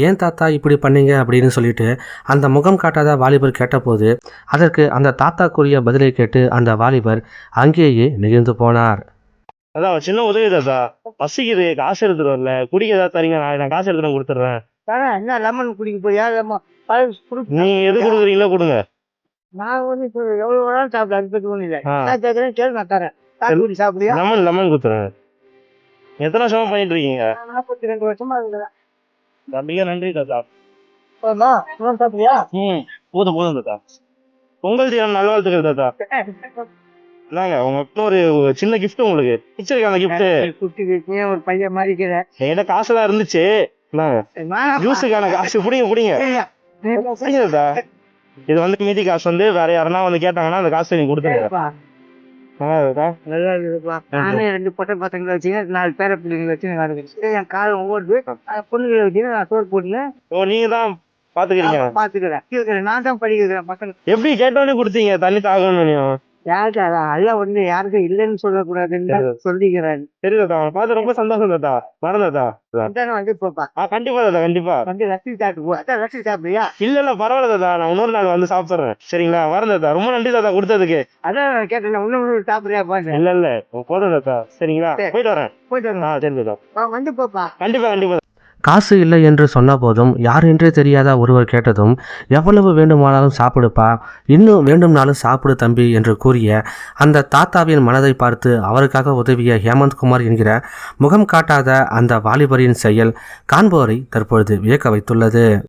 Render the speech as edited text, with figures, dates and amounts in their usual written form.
ஏன் தாத்தா இப்படி பண்ணீங்க அப்படின்னு சொல்லிட்டு அந்த முகம் காட்டாத வாலிபர் கேட்டபோது அதற்கு அந்த தாத்தாக்குரிய பதிலை கேட்டு அந்த வாலிபர் அங்கேயே நெகிழ்ந்து போனார். அதான் சின்ன உதவி தாத்தா, பசிக்குது, காசு எடுத்துட்டு வரல, குடிக்க ஏதாவது தரீங்க, நான் காசு எடுத்து கொடுத்துட்றேன். என்ன லெமன் குடிக்க போய் லெமன் நீங்க எது கொடுக்குறீங்களோ கொடுங்க. நான் வந்து இப்போ எவ்வளோ வேணாலும் சாப்பிட அது பற்றி ஒன்றும் இல்லை. நான் கேட்குறேன் கேள்வி நான் தரேன். சாப்பிட்டு சாப்பிடுறியா? லெமன் கொடுத்துறேன். எத்தனை வருஷமா பண்ணிட்டு இருக்கீங்க? 42 வருஷமா இருக்கிறேன். மிக நன்றி தாத்தா. போதுமா? இன்னும் சாப்பிடுறியா? போதும் தாத்தா. பொங்கல் தீரம் நல்வாழ்த்துக்கள் தாத்தா. என்னங்க உங்க ஒரு சின்ன கிஃப்ட் உங்களுக்கு பிடிச்சிருக்க அந்த கிஃப்ட். குட்டி ஒரு பையன் மாதிரி இருக்கிறேன். என்கிட்ட காசுலாம் இருந்துச்சு. ஜூஸுக்கான காசு குடிங்க தாத்தா. இது வந்து மீதி காசு வந்து வேற யாருன்னா வந்து கேட்டாங்கன்னா அந்த காசு நீங்க கொடுத்துருங்க. நல்லா இருக்குப்பா. நானே 2 பொட்டை பசங்களை வச்சுங்க, 4 பேர பிள்ளைங்களை வச்சு என் காலம் ஒவ்வொரு பொண்ணுகளை வச்சுன்னு நான் சோறு போட்டுனேன். நீங்க தான் பாத்துக்கிறேன். நான் தான் படிக்கிறேன் பசங்க. எப்படி கேட்டோன்னே கொடுத்தீங்க தண்ணி தாகணும்னு? யாருக்கு அதெல்லாம் ஒண்ணு யாருக்கும் இல்லைன்னு சொல்லக்கூடாதுன்னு சொல்லிக்கிறேன். சரி தாத்தா, பார்த்து ரொம்ப சந்தோஷம் தாத்தா. வரேன் தாத்தா. வந்து போப்பா. கண்டிப்பா தாத்தா, கண்டிப்பா வந்து ரசி சாப்பிட்டு போ. அதான் ரசி சாப்பிடுறியா? இல்ல பரவாயில்ல தாத்தா, நான் இன்னொரு நாள் வந்து சாப்பிடுறேன். சரிங்களா? வரேன் தாத்தா. ரொம்ப நன்றி தாத்தா கொடுத்ததுக்கு. அதான் கேட்டேன் இன்னும் சாப்பிடுறியா பாருங்க. இல்ல போதும் தாத்தா. சரிங்களா? போயிட்டு வரேன். சரி தாத்தா. வந்து போப்பா. கண்டிப்பா. காசு இல்லை என்று சொன்ன போதும் யார் என்றே தெரியாத ஒருவர் கேட்டதும் எவ்வளவு வேண்டுமானாலும் சாப்பிடுப்பா, இன்னும் வேண்டும்னாலும் சாப்பிடு தம்பி என்று கூறிய அந்த தாத்தாவின் மனதை பார்த்து அவருக்காக உதவிய ஹேமந்த் குமார் என்கிற முகம் காட்டாத அந்த வாலிபரின் செயல் காண்போரை தற்பொழுது வியக்க வைத்துள்ளது.